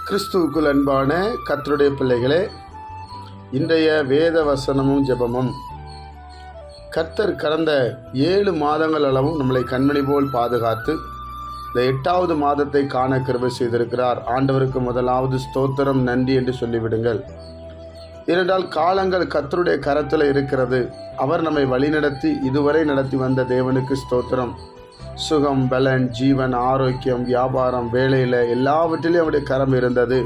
கிறிஸ்துவுக்குள் அன்பான கர்த்தருடைய பிள்ளைகளே, இன்றைய வேத வசனமும் ஜெபமும். கர்த்தர் கடந்த 7 மாதங்கள் அளவும் நம்மளை கண்மணி போல் பாதுகாத்து இந்த 8வது மாதத்தை காண கிருபை செய்திருக்கிறார். ஆண்டவருக்கு முதலாவது ஸ்தோத்திரம், நன்றி என்று சொல்லிவிடுங்கள். ஏனென்றால் காலங்கள் கர்த்தருடைய கரத்தில் இருக்கிறது. அவர் நம்மை வழிநடத்தி இதுவரை நடத்தி வந்த தேவனுக்கு ஸ்தோத்திரம். சுகம், பலன், ஜீவன், ஆரோக்கியம், வியாபாரம், வேலையில் எல்லாவற்றிலையும் அவருடைய கரம் இருந்தது.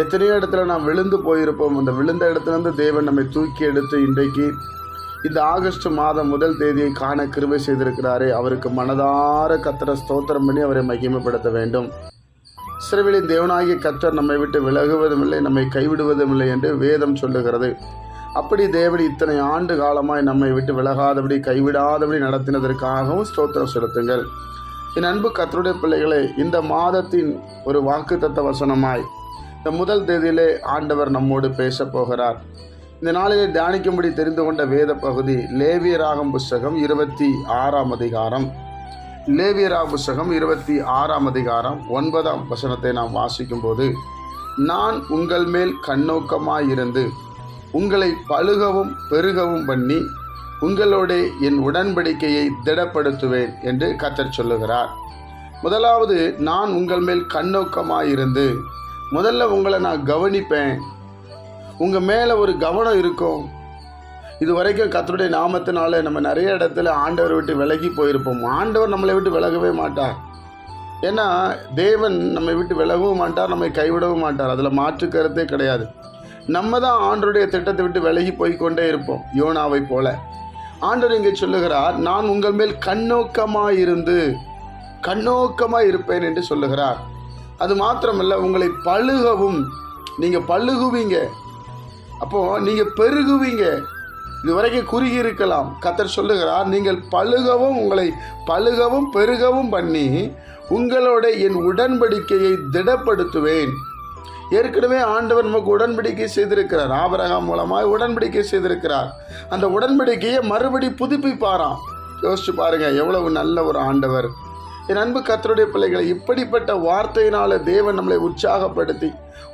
எத்தனையோ இடத்துல நாம் விழுந்து போயிருப்போம். அந்த விழுந்த இடத்துலேருந்து தேவன் நம்மை தூக்கி எடுத்து இன்றைக்கு இந்த ஆகஸ்ட் மாதம் 1 தேதியை காண கிருபை செய்திருக்கிறாரே, அவருக்கு மனதார கர்த்தரை ஸ்தோத்திரம் பண்ணி அவரை மகிமைப்படுத்த வேண்டும். இஸ்ரவேலின் தேவனாகிய கர்த்தர் நம்மை விட்டு விலகுவதும் இல்லை, நம்மை கைவிடுவதும் இல்லை என்று வேதம் சொல்லுகிறது. அப்படி தேவன் இத்தனை ஆண்டு காலமாய் நம்மை விட்டு விலகாதபடி கைவிடாதபடி நடத்தினதற்காகவும் ஸ்தோத்திரம் செலுத்துங்கள். என் அன்பு கர்த்தருடைய பிள்ளைகளே, இந்த மாதத்தின் ஒரு வாக்குத்தத்த வசனமாய் இந்த 1 தேதியிலே ஆண்டவர் நம்மோடு பேச போகிறார். இந்த நாளிலே தியானிக்கும்படி தெரிந்து கொண்ட வேத பகுதி லேவியராகம் புஸ்தகம் 26ஆம் அதிகாரம். லேவியராகம் புஸ்தகம் 26ஆம் அதிகாரம் 9ஆம் வசனத்தை நாம் வாசிக்கும் போது, நான் உங்கள் மேல் கண்ணோக்கமாயிருந்து உங்களை பலுகவும் பெருகவும் பண்ணி உங்களோட என் உடன்படிக்கையை திடப்படுத்துவேன் என்று கர்த்தர் சொல்லுகிறார். முதலாவது, நான் உங்கள் மேல் கண்ணோக்கமாயிருந்து, முதல்ல உங்களை நான் கவனிப்பேன். உங்கள் மேலே ஒரு கவனம் இருக்கும். இது வரைக்கும் கர்த்தருடைய நாமத்தினால நம்ம நிறைய இடத்துல ஆண்டவரை விட்டு விலகி போயிருப்போம். ஆண்டவர் நம்மளை விட்டு விலகவே மாட்டார். ஏன்னா தேவன் நம்மை விட்டு விலகவும் மாட்டார், நம்மை கைவிடவும் மாட்டார். அதில் மாற்று கருத்தே கிடையாது. நம்ம தான் ஆண்டவருடைய திட்டத்தை விட்டு விலகி போய்கொண்டே இருப்போம், யோனாவை போல. ஆண்டவர் இங்கே சொல்லுகிறார், நான் உங்கள் மேல் கண்ணோக்கமாய் இருப்பேன் என்று சொல்லுகிறார். அது மாத்திரமல்ல, உங்களை பலுகவும், நீங்கள் பலுகுவீங்க. அப்போது நீங்கள் பெருகுவீங்க. இதுவரைக்கும் குறுகி இருக்கலாம். கர்த்தர் சொல்லுகிறார், நீங்கள் பலுகவும், உங்களை பலுகவும் பெருகவும் பண்ணி உங்களோட என் உடன்படிக்கையை திடப்படுத்துவேன். ஏற்கனவே ஆண்டவர் நமக்கு உடன்படிக்கை செய்திருக்கிறார். ஆபிரகாம் மூலமாக உடன்படிக்கை செய்திருக்கிறார். அந்த உடன்படிக்கையை மறுபடி புதுப்பிப்பாராம். யோசிச்சு பாருங்க, எவ்வளவு நல்ல ஒரு ஆண்டவர். என் அன்பு கர்த்தருடைய பிள்ளைகளை, இப்படிப்பட்ட வார்த்தையினால தேவன் நம்மளை உற்சாகப்படுத்தி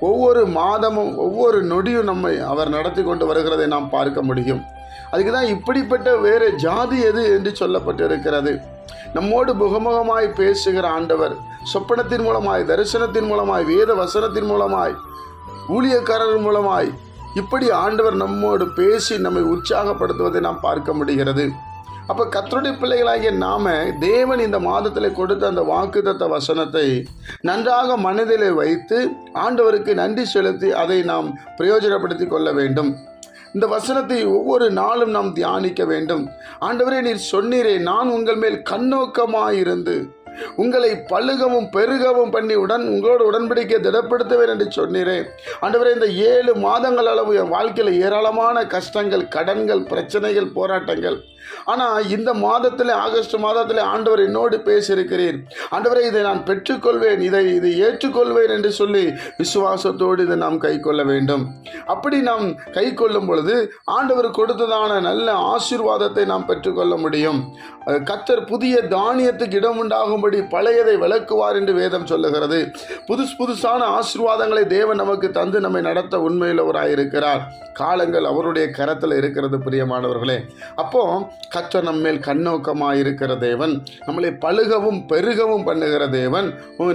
ஒவ்வொரு மாதமும் ஒவ்வொரு நொடியும் நம்மை அவர் நடத்தி கொண்டு வருகிறதை நாம் பார்க்க முடியும். அதுக்கு தான் இப்படிப்பட்ட வேறு ஜாதி எது என்று சொல்லப்பட்டிருக்கிறது. நம்மோடு முகமுகமாய் பேசுகிற ஆண்டவர், சொப்பனத்தின் மூலமாய், தரிசனத்தின் மூலமாய், வேத வசனத்தின் மூலமாய், ஊழியக்காரர் மூலமாய், இப்படி ஆண்டவர் நம்மோடு பேசி நம்மை உற்சாகப்படுத்துவதை நாம் பார்க்க முடிகிறது. அப்போ கர்த்தருடைய பிள்ளைகளாகிய நாம தேவன் இந்த மாதத்தில் கொடுத்த அந்த வாக்குத்தத்த வசனத்தை நன்றாக மனதிலே வைத்து ஆண்டவருக்கு நன்றி செலுத்தி அதை நாம் பிரயோஜனப்படுத்தி கொள்ள வேண்டும். இந்த வசனத்தை ஒவ்வொரு நாளும் நாம் தியானிக்க வேண்டும். ஆண்டவரே, நீர் சொன்னீரே, நான் உங்கள் மேல் கண்ணோக்கமாயிருந்து உங்களை பலுகவும் பெருகவும் பண்ணி உங்களோட உடன்படிக்கை திடப்படுத்துவேன் என்று சொன்னீரே. ஆண்டவரே, இந்த 7 மாதங்கள் அளவு என் வாழ்க்கையில் ஏராளமான கஷ்டங்கள், கடன்கள், பிரச்சனைகள், போராட்டங்கள். ஆனால் இந்த மாதத்தில், ஆகஸ்ட் மாதத்தில் ஆண்டவர் என்னோடு பேசியிருக்கிறீர். ஆண்டவரே, இதை நான் பெற்றுக்கொள்வேன், இதை ஏற்றுக்கொள்வேன் என்று சொல்லி விசுவாசத்தோடு இதை நாம் கை கொள்ள வேண்டும். அப்படி நாம் கை கொள்ளும் பொழுது ஆண்டவர் கொடுத்ததான நல்ல ஆசீர்வாதத்தை நாம் பெற்றுக்கொள்ள முடியும். கர்த்தர் புதிய தானியத்துக்கு இடம் உண்டாகும்படி பழையதை விளக்குவார் என்று வேதம் சொல்லுகிறது. புதுசான ஆசீர்வாதங்களை தேவன் நமக்கு தந்து நம்மை நடத்த உண்மையுள்ளவராயிருக்கிறார். காலங்கள் அவருடைய கரத்தில் இருக்கிறது பிரியமானவர்களே. அப்போ கர்த்தர் நம்மேல் கண்ணோக்கமாக இருக்கிற தேவன், நம்மளை பலுகவும் பெருகவும் பண்ணுகிற தேவன்,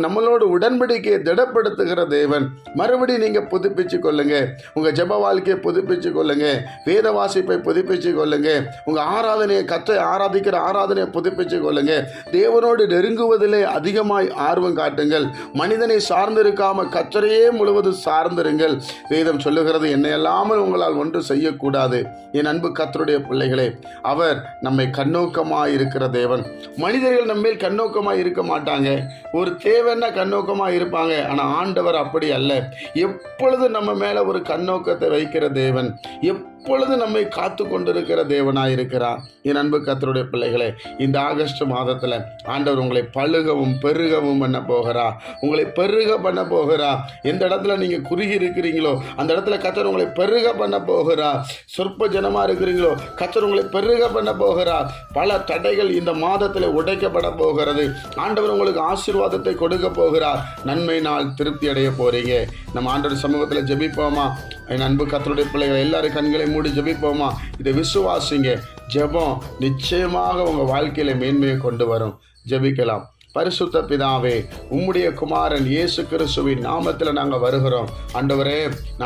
நம்மளோட உடன்படிக்கையை திடப்படுத்துகிற தேவன். மறுபடி நீங்கள் புதுப்பிச்சு கொள்ளுங்க. உங்கள் ஜெப வாழ்க்கையை புதுப்பிச்சு கொள்ளுங்க. வேத வாசிப்பை புதுப்பிச்சு கொள்ளுங்க. உங்கள் ஆராதனையை, கர்த்தரை ஆராதிக்கிற ஆராதனையை புதுப்பிச்சு கொள்ளுங்க. தேவனோடு நெருங்குவதிலே அதிகமாய் ஆர்வம் காட்டுங்கள். மனிதனை சார்ந்திருக்காம கர்த்தரையே முழுவதும் சார்ந்திருங்கள். வேதம் சொல்லுகிறது, என்னை அல்லாமல் உங்களால் ஒன்று செய்யக்கூடாது. என் அன்பு கர்த்தருடைய பிள்ளைகளே, அவர் நம்மை கண்ணோக்கமாக இருக்கிற தேவன். மனிதர்கள் நம்ம கண்ணோக்கமாக இருக்க மாட்டாங்க. ஒரு தேவைன்னா கண்ணோக்கமாக இருப்பாங்க. ஆனால் ஆண்டவர் அப்படி அல்ல. எப்பொழுது நம்ம மேலே ஒரு கண்ணோக்கத்தை வைக்கிற தேவன், எப்பொழுது நம்மை காத்து கொண்டிருக்கிற தேவனாயிருக்கிறார். என் அன்பு கர்த்தருடைய பிள்ளைகளே, இந்த ஆகஸ்ட் மாதத்தில் ஆண்டவர் உங்களை பழுகவும் பெருகவும் பண்ண போகிறார். உங்களை பெருக பண்ண போகிறார். எந்த இடத்துல நீங்கள் குறுகி இருக்கிறீங்களோ அந்த இடத்துல கர்த்தர் உங்களை பெருக பண்ண போகிறார். சொற்ப ஜனமாக இருக்கிறீங்களோ கர்த்தர் உங்களை பெருக பண்ண போகிறார். பல தடைகள் இந்த மாதத்தில் உடைக்கப்பட போகிறது. ஆண்டவர் உங்களுக்கு ஆசீர்வாதத்தை கொடுக்க போகிறார். நன்மை நாள் திருப்தி அடைய போறீங்க. நம்ம ஆண்டவர் சமூகத்தில் ஜெபிப்போமா? என் அன்பு கர்த்தருடைய பிள்ளைகள் எல்லாரும் கண்களை மூடி ஜெபிப்போமா? இதை விசுவாசிங்க. ஜெபம் நிச்சயமாக உங்கள் வாழ்க்கையில மேன்மையை கொண்டு வரும். ஜெபிக்கலாம். பரிசுத்த பிதாவே, உம்முடைய குமாரன் இயேசு கிறிஸ்துவின் நாமத்தில் நாங்கள் வருகிறோம். ஆண்டவரே,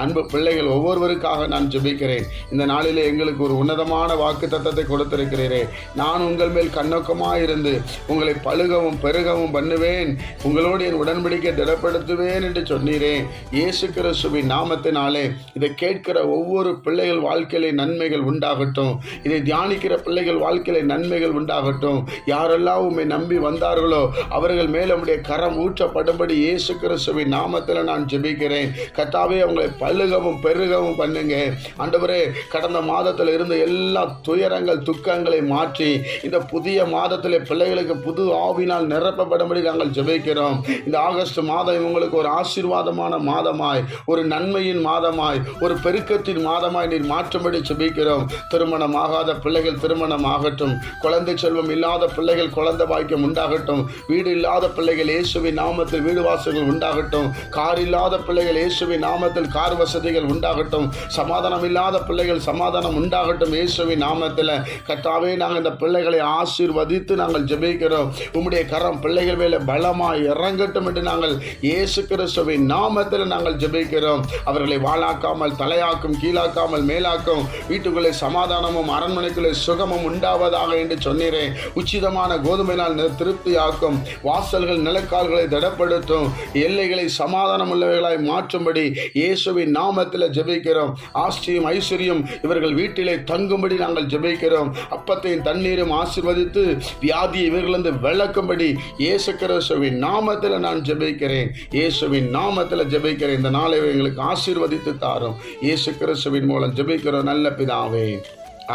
அன்பு பிள்ளைகள் ஒவ்வொருவருக்காக நான் ஜெபிக்கிறேன். இந்த நாளிலே எங்களுக்கு ஒரு உன்னதமான வாக்கு தத்தத்தை கொடுத்திருக்கிறீரே. நான் உங்கள் மேல் கண்ணோக்கமாக இருந்து உங்களை பழுகவும் பெருகவும் பண்ணுவேன், உங்களோடு என் உடன்படிக்கை திடப்படுத்துவேன் என்று சொன்னீரே. இயேசு கிறிஸ்துவின் நாமத்தினாலே இதை கேட்கிற ஒவ்வொரு பிள்ளைகள் வாழ்க்கையிலே நன்மைகள் உண்டாகட்டும். இதை தியானிக்கிற பிள்ளைகள் வாழ்க்கையிலே நன்மைகள் உண்டாகட்டும். யாரெல்லாம் உம்மை நம்பி வந்தார்களோ அவர்கள் மேல் உம்முடைய கரம் ஊற்றப்படும்படி இயேசு கிறிஸ்துவின் நாமத்தில் நான் ஜெபிக்கிறேன். கர்த்தாவே, அவங்களை பழுகவும் பெருகவும் பண்ணுங்க. ஆண்டவரே, கடந்த மாதத்தில் இருந்த எல்லா துயரங்கள் துக்கங்களை மாற்றி இந்த புதிய மாதத்தில் பிள்ளைகளுக்கு புது ஆவினால் நிரப்பப்படும்படி நாங்கள் ஜெபிக்கிறோம். இந்த ஆகஸ்ட் மாதம் உங்களுக்கு ஒரு ஆசீர்வாதமான மாதமாய், ஒரு நன்மையின் மாதமாய், ஒரு பெருக்கத்தின் மாதமாய் நீர் மாற்றும்படி ஜெபிக்கிறோம். திருமணமாகாத பிள்ளைகள் திருமணம் ஆகட்டும். குழந்தை செல்வம் இல்லாத பிள்ளைகள் குழந்தை பாக்கியம் உண்டாகட்டும். வீடு இல்லாத பிள்ளைகள் இயேசுவின் நாமத்தில் வீடு வாசல்கள் உண்டாகட்டும். கார் இல்லாத பிள்ளைகள் இயேசுவின் நாமத்தில் கார் வசதிகள் உண்டாகட்டும். சமாதானம் இல்லாத பிள்ளைகள் சமாதானம் உண்டாகட்டும் இயேசுவின் நாமத்தில். கர்த்தாவே, நாங்கள் இந்த பிள்ளைகளை ஆசீர்வதித்து நாங்கள் ஜெபிக்கிறோம். உம்முடைய கரம் பிள்ளைகள் மேலே பலமாய் இறங்கட்டும் என்று நாங்கள் இயேசு கிறிஸ்துவின் நாமத்தில் நாங்கள் ஜெபிக்கிறோம். அவர்களை வாளாக்காமல் தலையாக்கும், கீழாக்காமல் மேலாக்கும். வீட்டுக்குள்ளே சமாதானமும் அரண்மனைக்குள்ளே சுகமும் உண்டாவதாக என்று சொன்னீரேன். உச்சிதமான கோதுமையினால் திருப்தியாக்கும். வாசல்கள் நிலக்கால்களை திடப்படுத்தும். எல்லைகளை சமாதானம் உள்ளவைகளாய் மாற்றும்படி இயேசுவின் நாமத்தில் ஜெபிக்கிறோம். ஆஸ்தியும் ஐஸ்வர்யம் இவர்கள் வீட்டிலே தங்கும்படி நாங்கள் ஜெபிக்கிறோம். அப்பத்தையும் தண்ணீரும் ஆசீர்வதித்து வியாதியை இவர்களிருந்து விளக்கும்படி இயேசு கிறிஸ்துவின் நாமத்தில் நான் ஜெபிக்கிறேன். இயேசுவின் நாமத்தில் ஜெபிக்கிறேன். இந்த நாளை எங்களுக்கு ஆசீர்வதித்து தாரும். இயேசு கிறிஸ்துவின் மூலம் ஜெபிக்கிறோம் நல்ல பிதாவே.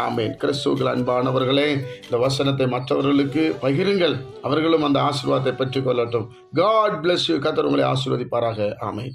ஆமேன். கிறிஸ்துவுக்குள் அன்பானவர்களே, இந்த வசனத்தை மற்றவர்களுக்கு பகிருங்கள். அவர்களும் அந்த ஆசீர்வாதத்தை பெற்றுக்கொள்ளட்டும். God bless you. கர்த்தர் உங்களை ஆசீர்வதிப்பாராக. ஆமேன்.